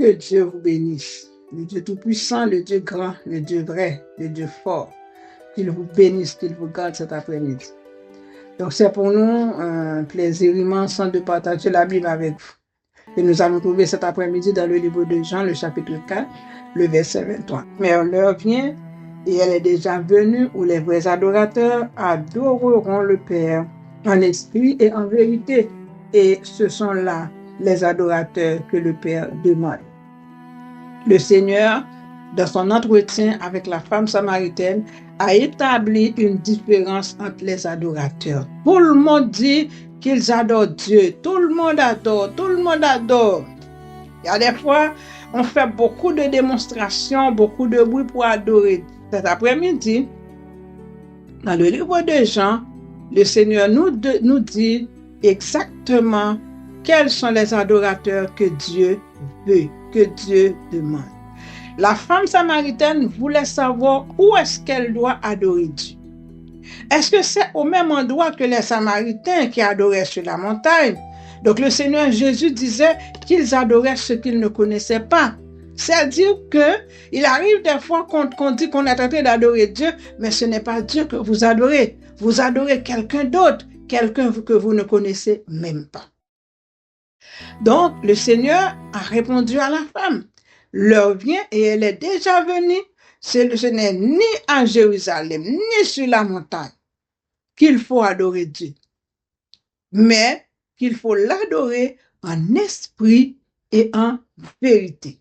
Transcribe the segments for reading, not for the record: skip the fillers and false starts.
Que Dieu vous bénisse. Le Dieu tout-puissant, le Dieu grand, le Dieu vrai, le Dieu fort. Qu'il vous bénisse, qu'il vous garde cet après-midi. Donc c'est pour nous un plaisir immense de partager la Bible avec vous. Et nous allons trouver cet après-midi dans le livre de Jean, le chapitre 4, le verset 23. Mais l'heure vient, et elle est déjà venue, où les vrais adorateurs adoreront le Père en esprit et en vérité. Et ce sont là les adorateurs que le Père demande. Le Seigneur, dans son entretien avec la femme samaritaine, a établi une différence entre les adorateurs. Tout le monde dit qu'ils adorent Dieu. Tout le monde adore. Tout le monde adore. Il y a des fois, on fait beaucoup de démonstrations, beaucoup de bruit pour adorer. Cet après-midi, dans le livre de Jean, le Seigneur nous dit exactement quels sont les adorateurs que Dieu veut, que Dieu demande. La femme samaritaine voulait savoir où est-ce qu'elle doit adorer Dieu. Est-ce que c'est au même endroit que les Samaritains qui adoraient sur la montagne? Donc le Seigneur Jésus disait qu'ils adoraient ce qu'ils ne connaissaient pas. C'est-à-dire qu'il arrive des fois qu'on dit qu'on est en train d'adorer Dieu, mais ce n'est pas Dieu que vous adorez. Vous adorez quelqu'un d'autre, quelqu'un que vous ne connaissez même pas. Donc le Seigneur a répondu à la femme. L'heure vient et elle est déjà venue. Ce n'est ni à Jérusalem, ni sur la montagne qu'il faut adorer Dieu, mais qu'il faut l'adorer en esprit et en vérité.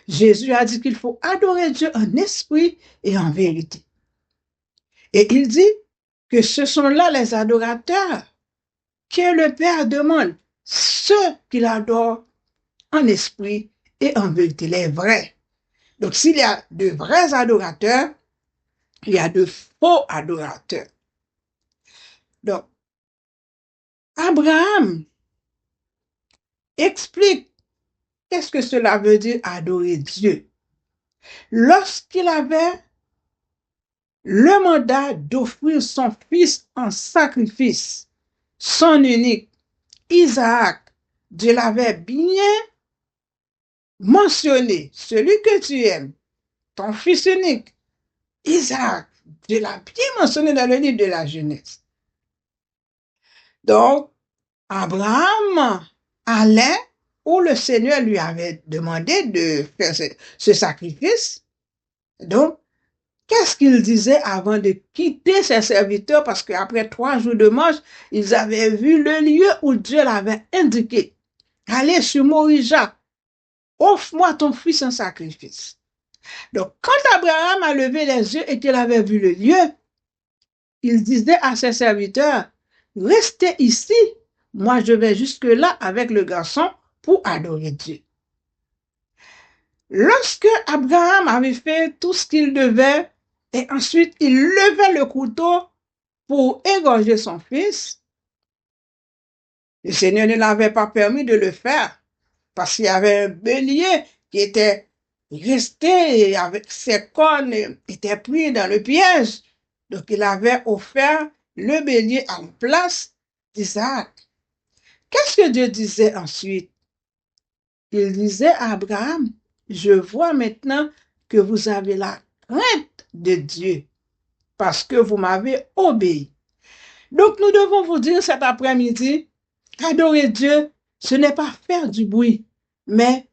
Jésus a dit qu'il faut adorer Dieu en esprit et en vérité. Et il dit que ce sont là les adorateurs que le Père demande, ceux qu'il adore en esprit et en vérité, les vrais. Donc s'il y a de vrais adorateurs, il y a de faux adorateurs. Donc, Abraham explique qu'est-ce que cela veut dire adorer Dieu. Lorsqu'il avait le mandat d'offrir son fils en sacrifice, son unique, Isaac, Dieu l'avait bien mentionné, celui que tu aimes, ton fils unique, Isaac, Dieu l'a bien mentionné dans le livre de la Genèse. Donc, Abraham allait où le Seigneur lui avait demandé de faire ce sacrifice. Donc, qu'est-ce qu'il disait avant de quitter ses serviteurs? Parce qu'après 3 jours de marche, ils avaient vu le lieu où Dieu l'avait indiqué. Allez sur Morija, offre-moi ton fils en sacrifice. Donc, quand Abraham a levé les yeux et qu'il avait vu le lieu, il disait à ses serviteurs, restez ici, moi je vais jusque-là avec le garçon pour adorer Dieu. Lorsque Abraham avait fait tout ce qu'il devait, et ensuite il levait le couteau pour égorger son fils, le Seigneur ne l'avait pas permis de le faire, parce qu'il y avait un bélier qui était resté avec ses cornes, était pris dans le piège. Donc il avait offert le bélier en place d'Isaac. Qu'est-ce que Dieu disait ensuite? Il disait à Abraham, je vois maintenant que vous avez la crainte de Dieu parce que vous m'avez obéi. Donc nous devons vous dire cet après-midi, adorer Dieu, ce n'est pas faire du bruit, mais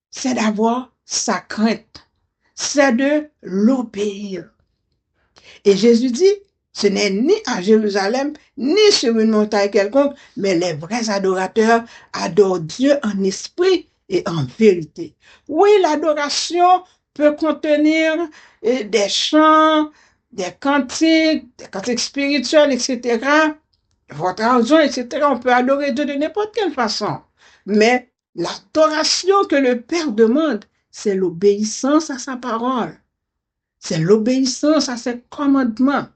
c'est d'avoir sa crainte, c'est de l'obéir. Et Jésus dit, ce n'est ni à Jérusalem, ni sur une montagne quelconque, mais les vrais adorateurs adorent Dieu en esprit et en vérité. Oui, l'adoration peut contenir des chants, des cantiques spirituels, etc. Votre argent, etc. On peut adorer Dieu de n'importe quelle façon. Mais l'adoration que le Père demande, c'est l'obéissance à sa parole. C'est l'obéissance à ses commandements.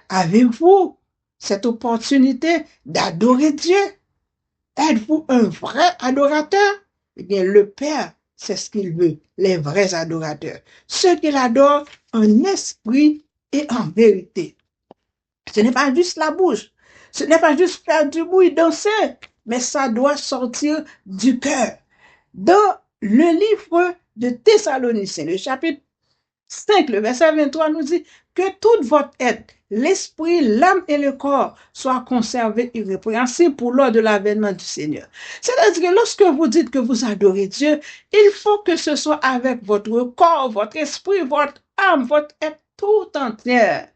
Avez-vous cette opportunité d'adorer Dieu? Êtes-vous un vrai adorateur? Eh bien, le Père, c'est ce qu'il veut, les vrais adorateurs. Ceux qu'il adore en esprit et en vérité. Ce n'est pas juste la bouche, ce n'est pas juste faire du bruit, danser, mais ça doit sortir du cœur. Dans le livre de Thessaloniciens, le chapitre 5, le verset 23 nous dit que toute votre être, l'esprit, l'âme et le corps soient conservés irrépréhensibles pour l'heure de l'avènement du Seigneur. C'est-à-dire que lorsque vous dites que vous adorez Dieu, il faut que ce soit avec votre corps, votre esprit, votre âme, votre être tout entière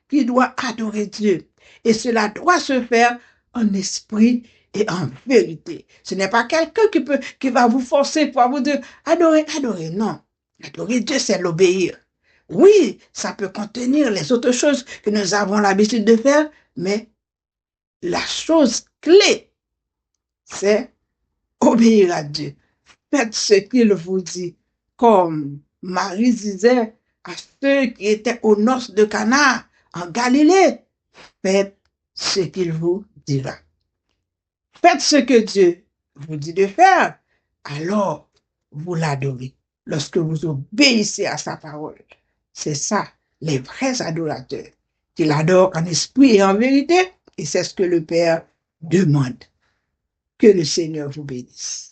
qui doit adorer Dieu. Et cela doit se faire en esprit et en vérité. Ce n'est pas quelqu'un qui va vous forcer pour vous dire adorer, adorer. Non. Adorer Dieu, c'est l'obéir. Oui, ça peut contenir les autres choses que nous avons l'habitude de faire, mais la chose clé, c'est obéir à Dieu. Faites ce qu'il vous dit. Comme Marie disait à ceux qui étaient aux noces de Cana en Galilée, faites ce qu'il vous dira. Faites ce que Dieu vous dit de faire, alors vous l'adorez. Lorsque vous obéissez à sa parole, c'est ça, les vrais adorateurs, qui l'adorent en esprit et en vérité, et c'est ce que le Père demande. Que le Seigneur vous bénisse.